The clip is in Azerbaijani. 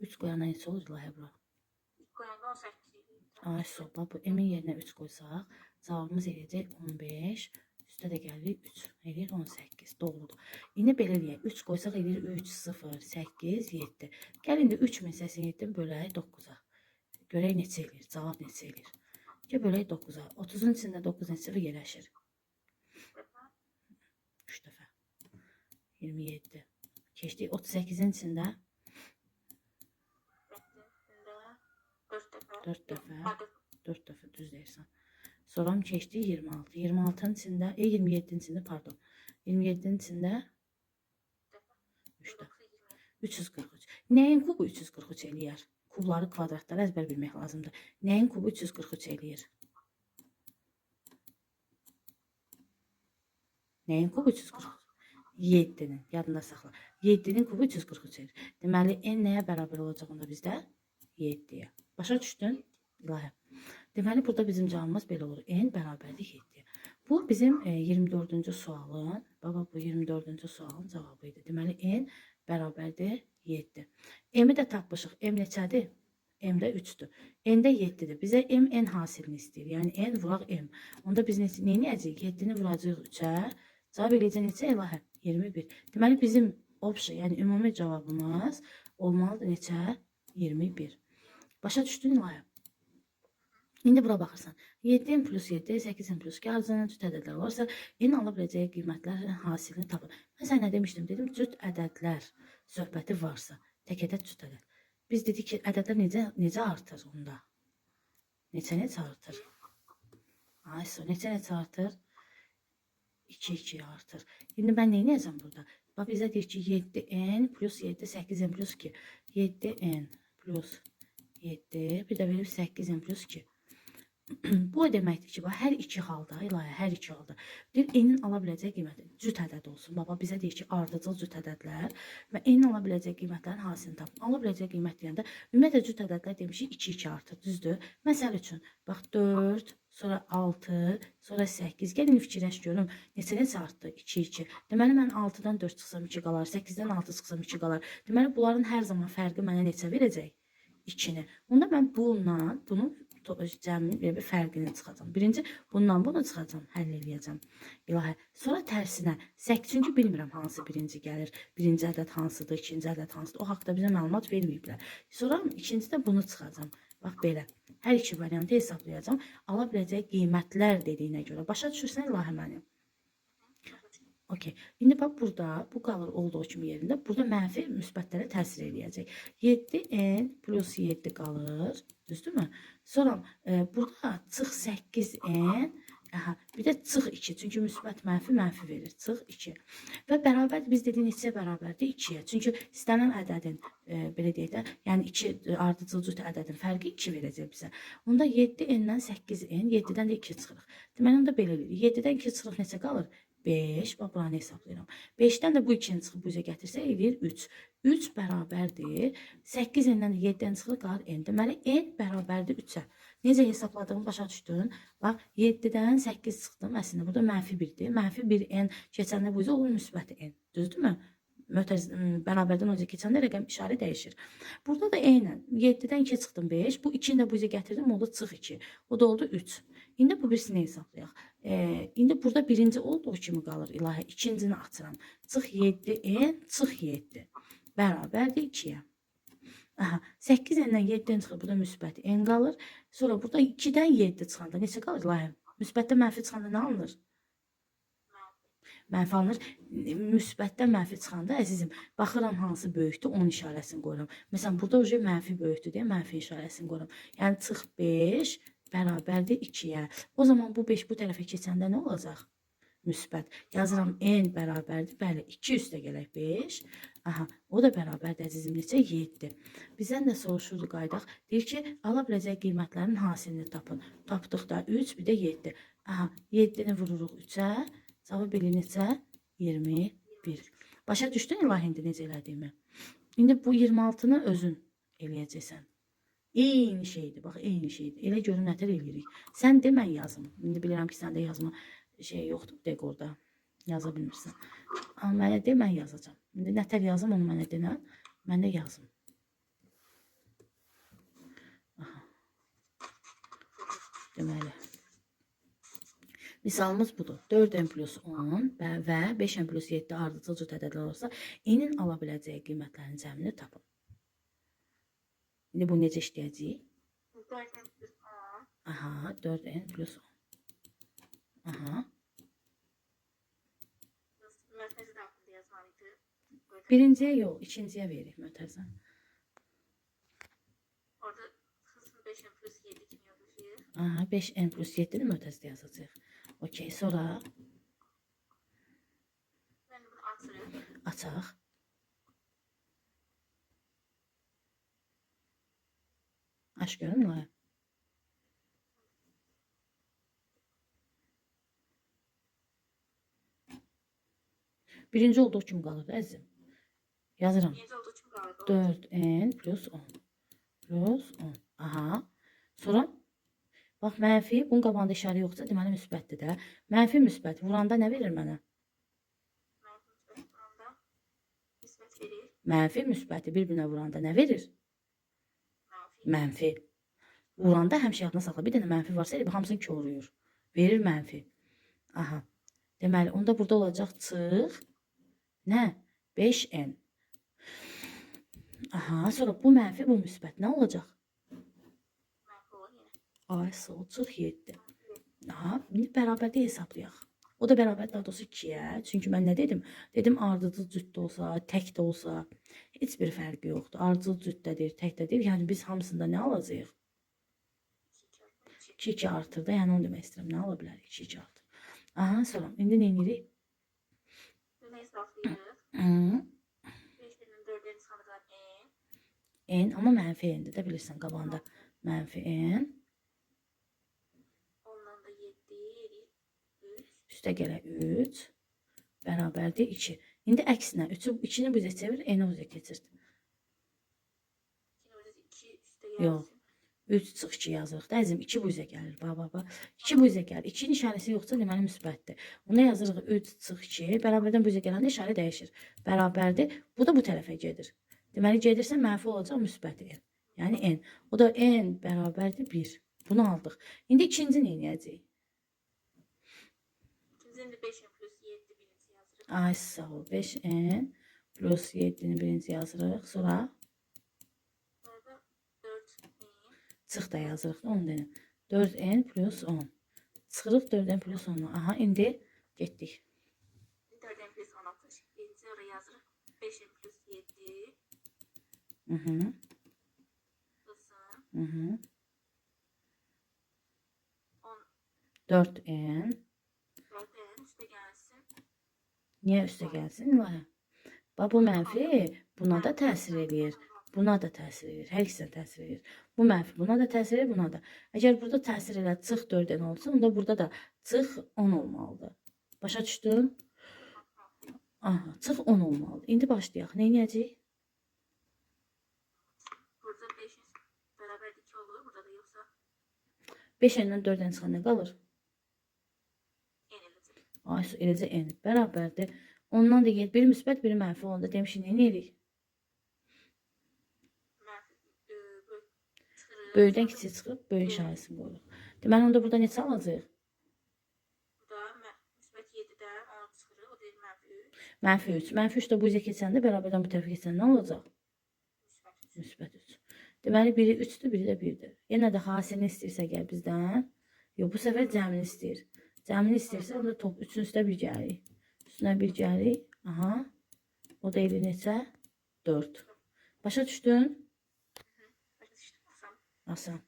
3 qoyana neçə olur İlahi bura? 3 qoyanda 18 edir. Ay soba, bu emin yerinə 3 qoysaq, cavabımız eləyəcək 15. Üstə də gəlir 3. Eləyir 18. Doğrudur. İndi belə eləyək. 3 qoysaq eləyir 3, 0, 8, 7. Gəl indi 3087-ni bölək 9-a. Görək neçə eləyir, cavab neçə eləyir. Gəl bölək 9-a. 30-un içində 9 neçə dəfə yerləşir? 3 dəfə. 27. Keçdik 38-in içində 4 dəfə. 4 dəfə düz deyirsən. Sonra keçdi 26. 26-nın içində, 27-nin içində, pardon. 27-nin içində 3 dəfə. 343. Nəyin kubu 343 eləyər? Kubları, kvadratları əzbər bilmək lazımdır. Nəyin kubu 343 eləyir? Nəyin kubu 343? 7-nin, yadında saxla. 7-nin kubu 343 eləyir. Deməli, n nəyə bərabər olacaq onda bizdə? 7-yə. Başa düşdün? İlahi. Deməli, burada bizim cavabımız belə olur. N bərabərdir 7-yə. Bu bizim 24-cü sualın, baba bu 24-cü sualın cavabı idi. Deməli, n bərabərdir 7. M-i də tapmışıq. M neçədir? M də 3-dür. N də 7-dir. Bizə M, N hasilini istəyir. Yəni, N vuraq M. Onda biz nə edəcəyik? 7-ni vuracaq 3-ə. Cavab eləyəcək neçə İlahi? 21. Deməli, bizim option, yəni ümumi cavabımız olmalıdır neçə? 21. Başa düşdün İlahi? İndi bura baxırsan. 7 plus 7, 8 plus 2 arasından cüt ədədlər varsa, n ala biləcəyi qiymətlərin hasilini tapın. Mən sənə nə demişdim? Dedim, cüt ədədlər söhbəti varsa, tək ədəd cüt ədəd. Biz dedik ki, ədədlər necə artır onda? Necə artır? Ay, necə artır? 2 artır. İndi mən neyi necəm burada? Bax, bizə deyir ki, 7n plus 7, 8n plus 2. 7n plus 7, bir də verib 8n plus 2. Bu deməkdir ki, hər iki halda, İlahi, hər iki halda deyir, n-in ala biləcəyi qiyməti cüt ədəd olsun. Baba, bizə deyir ki, ardıcıl cüt ədədlər və n-in ala biləcəyi qiymətlərin hasilini tapın. Ala biləcəyi qiymət deyəndə, ümumiyyətlə cüt ədədlər demişik, 2 artır, düzdür? Məsəl üçün, bax, 4, sonra 6, sonra 8. Gəlin fikirləş görüm, neçə artdı? 2. Deməli, mən 6-dan 4 çıxsam 2 qalar, 8-dən 6 çıxsam 2 qalar. Deməli, bunların hər zaman fərqi mənə neçə verəcək? 2-ni. Onda mən bununla, bunun cəmin bir fərqini çıxacam. Birinci, bundan bunu çıxacam, həll eləyəcəm. İlahi. Sonra tərsinə, çünki bilmirəm hansı birinci gəlir. Birinci ədəd hansıdır, ikinci ədəd hansıdır. O haqda bizə məlumat verməyiblər. Sonra ikinci də bunu çıxacam. Bax, belə. Hər iki variantı hesablayacam. Ala biləcək qiymətlər dediyinə görə. Başa düşürsən, İlahi mənim? Okey. İndi bax, burada, bu qalır olduğu kimi yerində. Burada mənfi müsbətlərə təsir eləyəcək. 7n plus 7 qalır. Düzdürmü? Sonra burada çıx 8n, bir də çıx 2. Çünki müsbət mənfi verir. Çıx 2. Və bərabər, biz dedik neçəyə bərabərdir? 2-yə. Çünki istənilən ədədin, belə deyək də, yəni 2 ardıcıl cüt ədədin fərqi 2 verəcək bizə. Onda 7n-dən 8n, 7-dən də 2 çıxırıq. Deməli, onda belə eləyirik. 7-dən 2 çıxırıq neçə qalır? 5, bax, buranı hesablayıram. 5-dən də bu 2-ni çıxıb bu üzə gətirsə, eləyir 3. 3 bərabərdir. 8 n-dən 7-dən çıxır, qalır n. Deməli, n bərabərdir 3-ə. Necə hesabladığımı başa düşdün? Bax, 7-dən 8 çıxdım. Əslində, burada mənfi 1-dir. Mənfi 1 n keçəndə bu üzə olur müsbət n. Düzdürmü? Bərabərdən o üzə keçəndə rəqəm işarə dəyişir. Burada da eynən 7-dən 2 çıxdım 5. Bu 2-ni də bu üzə gətirdim, oldu çıx 2. O da oldu 3. İndi bu birisini hesablayaq. İndi burada birinci olduğu kimi qalır İlahi. İkincini açıram. Çıx 7n, çıx 7. Bərabərdir 2-yə. 8 n-dən 7-dən çıxır. Burada müsbət n qalır. Sonra burada 2-dən 7 çıxanda neçə qalır İlahi? Müsbətdə mənfi çıxanda nə alınır? Mənfi alınır. Müsbətdən mənfi çıxanda, əzizim, baxıram hansı böyükdür, onun işarəsini qoyuram. Məsələn, burada oje mənfi böyükdür deyə mənfi işarəsini qoyuram. Yəni, çıx 5 bərabərdir 2-yə. O zaman bu 5 bu tərəfə keçəndə nə olacaq? Müsbət. Yazıram n bərabərdir. Bəli, 2 üstə gələk 5. O da bərabərdir əzizim. Neçə? 7. Bizdən də soruşurdu qaydaq. Deyir ki, ala biləcək qiymətlərin hasilini tapın. Tapdıqda 3, bir də 7. 7-ni vururuq 3-ə. Cavab elə neçə? 21. Başa düşdün İlahi indi necə elədiyimi? İndi bu 26-nı özün eləyəcəksən. Eyni şeydir, bax, eyni şeydir. Elə görün nətər eləyirik. Sən de, mən yazım. İndi bilirəm ki, səndə yazma şey yoxdur, deq orada. Yaza bilmirsən. Amma mənə de, mən yazacağım. İndi nətər yazım, onu mənə denən, mən də yazım. Deməli, misalımız budur. 4n plus 10 və 5n plus 7 ardıcıl cüt ədədlər olsa, n-in ala biləcəyi qiymətlərin cəmini tapın. İndi bu necə işləyəcək? 4n plus 10. Aha, 4n plus 10. Aha. Mərkəzi daxilində yazmalıydı. Birinciyə yox, ikinciyə veririk mötərizə. Orada xısım 5n plus 7 kimi yazılır. Aha, 5n plus 7-ni mötərizədə yazacaq. Okey, sonra Ben bunu açırım. açaq. Aç görün Laya. Birinci olduğu kimi qalır əzizim. Yazıram. Birinci olduğu için kaldı. 4n plus 10. Plus 10. Aha. Sonra bax mənfi, bunun qabağında işarə yoxsa deməli müsbətdir də. Mənfi müsbət vuranda nə verir mənə? Müsbət vuranda müsbət verir. Mənfi müsbəti bir-birinə vuranda nə verir? Mənfi. Mənfi. Vuranda həmişə yadına saxla. Bir dənə mənfi varsa elə hamısını koruyur. Verir mənfi. Aha. Deməli, onda burada olacaq çıx. Nə? 5n. Aha, sonra bu mənfi, bu müsbət nə olacaq? Mənfi olur yine. Ay, sol, çıx 7. Aha, indi bərabərdə hesablayaq. O da bərabər daha doğrusu 2-yə. Çünki mən nə dedim? Dedim ardıcıl cütdə olsa, tək də olsa heç bir fərqi yoxdur. Ardıcıl cütdədir, tək dədir. Yəni biz hamısında nə alacağıq? 2 artır da, yəni onu demək istəyirəm. Nə ala bilərik? 2 artır. Aha, sonra indi nə edirik? Bunu hesaplayırıq. 5'in 4'ün sanıqlar n. N, amma mənfi n-dir də bilirsən qabağında. Mənfi n. Ondan da 7 erir. 3. Üstə gələ 3. Bərabərdir 2. İndi əksinə 2-ni bu üzə çevir, n-i bu üzə keçir. 2 üstə Yox. 3 çıx 2 yazırıq da əzim. 2 bu üzə gəlir. Bax. 2 bu üzə gəlir. 2-nin işarəsi yoxsa deməli müsbətdir. Ona yazırıq 3 çıx 2. Bərabərdən bu üzə gələndə işarə dəyişir. Bərabərdir. Bu da bu tərəfə gedir. Deməli gedirsə mənfi olacaq müsbət n. Yəni n. O da n bərabərdir 1. Bunu aldıq. İndi ikinci nə edəcəyik? İkincinin de 5'in plus 7 birinci yazırıq. Ay sağ ol. 5n plus 7-ni birinci yazırıq. Sonra Sonra 4 n. çıx da yazırıq. 10 dənə. 4n plus 10. Çıxırıq 4n plus 10. Aha, indi getdik. 4'in plus 16. Birinci oraya yazırıq. 5'in plus 7. Hı-hı. Kısım. Hı-hı. 10. 4n. 4'in üstə gəlsin. Niyə üstə gəlsin? Bax, bu mənfi buna da təsir edir. Buna da təsir edir. Hər ikisinə təsir edir. Bu mənfi buna da təsir edir, buna da. Əgər burada təsir elə çıx 4n olsa, onda burada da çıx 10 olmalıdır. Başa düşdün? Aha, çıx 10 olmalıdır. İndi başlayaq. Nə edəcəyik? Burada 5'in beraber 2 olur. Burada da yoksa 5n-dən 4n çıxan nə qalır? n eləcək. Ay, eləcə n bərabərdir. Ondan da get, biri müsbət, biri mənfi olanda demişik, nə edirik? Mənfi çıxırıq. Böyükdən kiçik çıxıb, böyük işarəsini qoyuruq. Deməli, onda burada neçə alacağıq? Burada müsbət 7'də 10 çıxırıq. O deyil mənfi 3. Mənfi 3. Mənfi 3 də bu üzə keçəndə, bərabərdən bu tərəfə keçəndə nə olacaq? Müsbət 3. Müsbət 3. Deməli, biri 3-dür, biri də 1-dir. Yenə də hasilini istəyirsə gəl bizdən. Yox, bu səfər cəmini istəyir. Cəmini istəyirsə, onda top 3-ün üstə 1 gəlirik. Üstünə 1 gəlirik. Aha. O da elə neçə? 4. Başa düşdün? Başa düşdüm. Asan.